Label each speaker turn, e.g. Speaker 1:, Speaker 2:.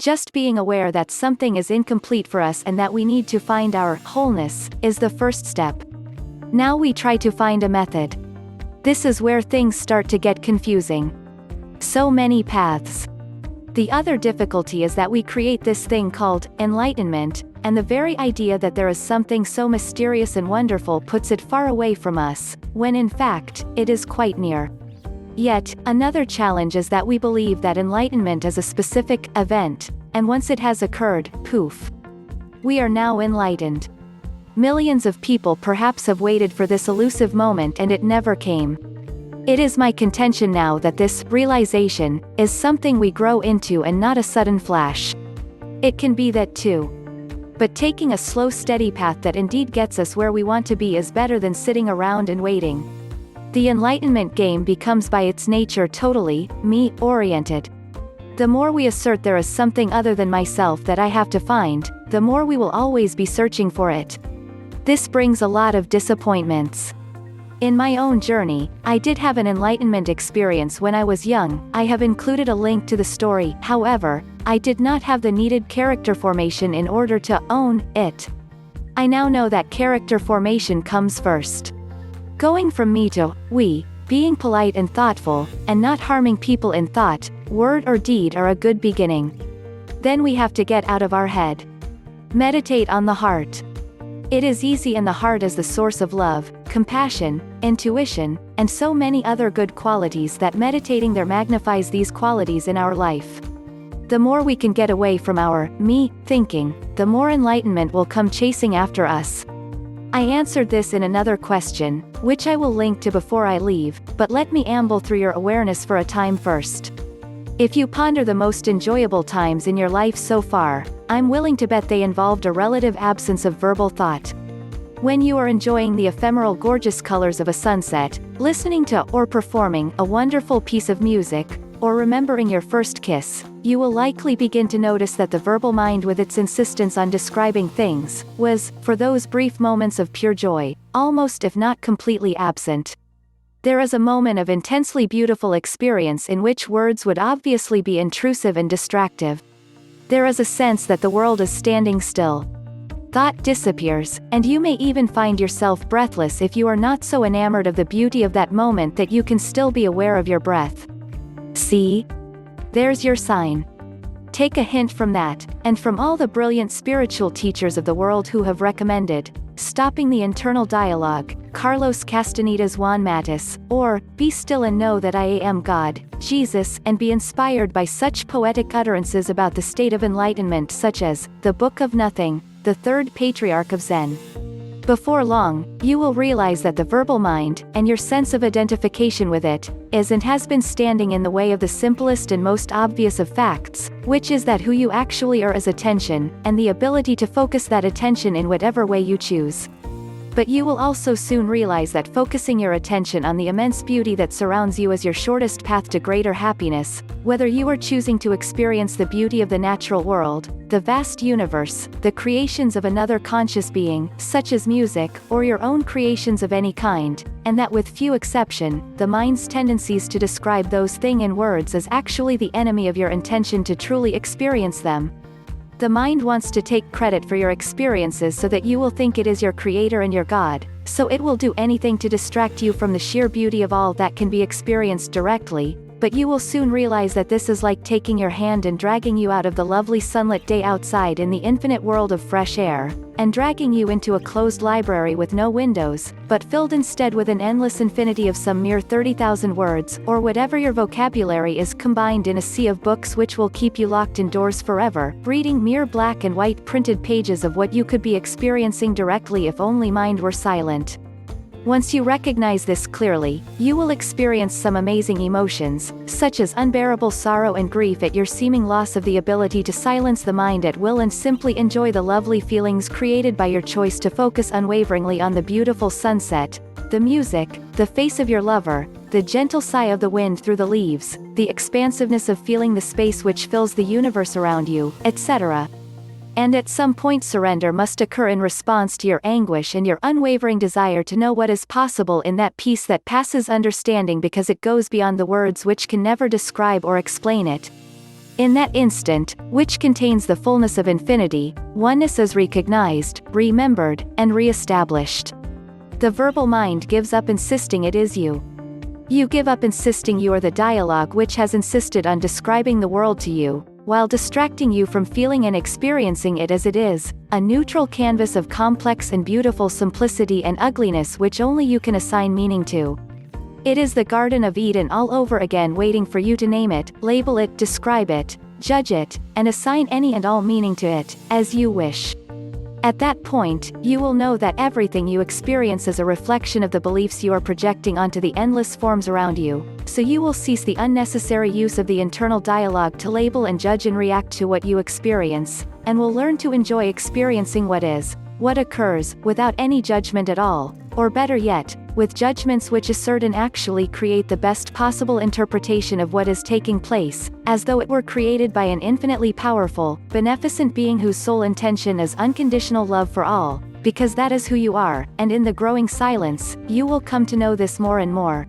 Speaker 1: Just being aware that something is incomplete for us and that we need to find our wholeness is the first step. Now we try to find a method. This is where things start to get confusing. So many paths. The other difficulty is that we create this thing called enlightenment, and the very idea that there is something so mysterious and wonderful puts it far away from us, when in fact, it is quite near. Yet, another challenge is that we believe that enlightenment is a specific event, and once it has occurred, poof. We are now enlightened. Millions of people perhaps have waited for this elusive moment and it never came. It is my contention now that this realization is something we grow into and not a sudden flash. It can be that too. But taking a slow, steady path that indeed gets us where we want to be is better than sitting around and waiting. The enlightenment game becomes by its nature totally me-oriented. The more we assert there is something other than myself that I have to find, the more we will always be searching for it. This brings a lot of disappointments. In my own journey, I did have an enlightenment experience when I was young. I have included a link to the story. However, I did not have the needed character formation in order to own it. I now know that character formation comes first. Going from me to we, being polite and thoughtful, and not harming people in thought, word or deed are a good beginning. Then we have to get out of our head. Meditate on the heart. It is easy, and the heart is the source of love, compassion, intuition, and so many other good qualities that meditating there magnifies these qualities in our life. The more we can get away from our me thinking, the more enlightenment will come chasing after us. I answered this in another question, which I will link to before I leave, but let me amble through your awareness for a time first. If you ponder the most enjoyable times in your life so far, I'm willing to bet they involved a relative absence of verbal thought. When you are enjoying the ephemeral gorgeous colors of a sunset, listening to or performing a wonderful piece of music, or remembering your first kiss, you will likely begin to notice that the verbal mind, with its insistence on describing things, was, for those brief moments of pure joy, almost if not completely absent. There is a moment of intensely beautiful experience in which words would obviously be intrusive and distractive. There is a sense that the world is standing still. Thought disappears, and you may even find yourself breathless if you are not so enamored of the beauty of that moment that you can still be aware of your breath. See? There's your sign. Take a hint from that, and from all the brilliant spiritual teachers of the world who have recommended stopping the internal dialogue, Carlos Castaneda's Juan Matus, or Be Still and Know That I Am God, Jesus, and be inspired by such poetic utterances about the state of enlightenment such as the Book of Nothing, the third patriarch of Zen. Before long, you will realize that the verbal mind, and your sense of identification with it, is and has been standing in the way of the simplest and most obvious of facts, which is that who you actually are is attention, and the ability to focus that attention in whatever way you choose. But you will also soon realize that focusing your attention on the immense beauty that surrounds you is your shortest path to greater happiness, whether you are choosing to experience the beauty of the natural world, the vast universe, the creations of another conscious being, such as music, or your own creations of any kind, and that with few exception, the mind's tendencies to describe those things in words is actually the enemy of your intention to truly experience them. The mind wants to take credit for your experiences so that you will think it is your creator and your God, so it will do anything to distract you from the sheer beauty of all that can be experienced directly, but you will soon realize that this is like taking your hand and dragging you out of the lovely sunlit day outside in the infinite world of fresh air, and dragging you into a closed library with no windows, but filled instead with an endless infinity of some mere 30,000 words, or whatever your vocabulary is, combined in a sea of books which will keep you locked indoors forever, reading mere black and white printed pages of what you could be experiencing directly if only mind were silent. Once you recognize this clearly, you will experience some amazing emotions, such as unbearable sorrow and grief at your seeming loss of the ability to silence the mind at will, and simply enjoy the lovely feelings created by your choice to focus unwaveringly on the beautiful sunset, the music, the face of your lover, the gentle sigh of the wind through the leaves, the expansiveness of feeling the space which fills the universe around you, etc. And at some point surrender must occur in response to your anguish and your unwavering desire to know what is possible in that peace that passes understanding, because it goes beyond the words which can never describe or explain it. In that instant, which contains the fullness of infinity, oneness is recognized, remembered, and re-established. The verbal mind gives up insisting it is you. You give up insisting you are the dialogue which has insisted on describing the world to you, while distracting you from feeling and experiencing it as it is, a neutral canvas of complex and beautiful simplicity and ugliness which only you can assign meaning to. It is the Garden of Eden all over again, waiting for you to name it, label it, describe it, judge it, and assign any and all meaning to it, as you wish. At that point, you will know that everything you experience is a reflection of the beliefs you are projecting onto the endless forms around you, so you will cease the unnecessary use of the internal dialogue to label and judge and react to what you experience, and will learn to enjoy experiencing what is, what occurs, without any judgment at all, or better yet, with judgments which assert and actually create the best possible interpretation of what is taking place, as though it were created by an infinitely powerful, beneficent being whose sole intention is unconditional love for all, because that is who you are, and in the growing silence, you will come to know this more and more.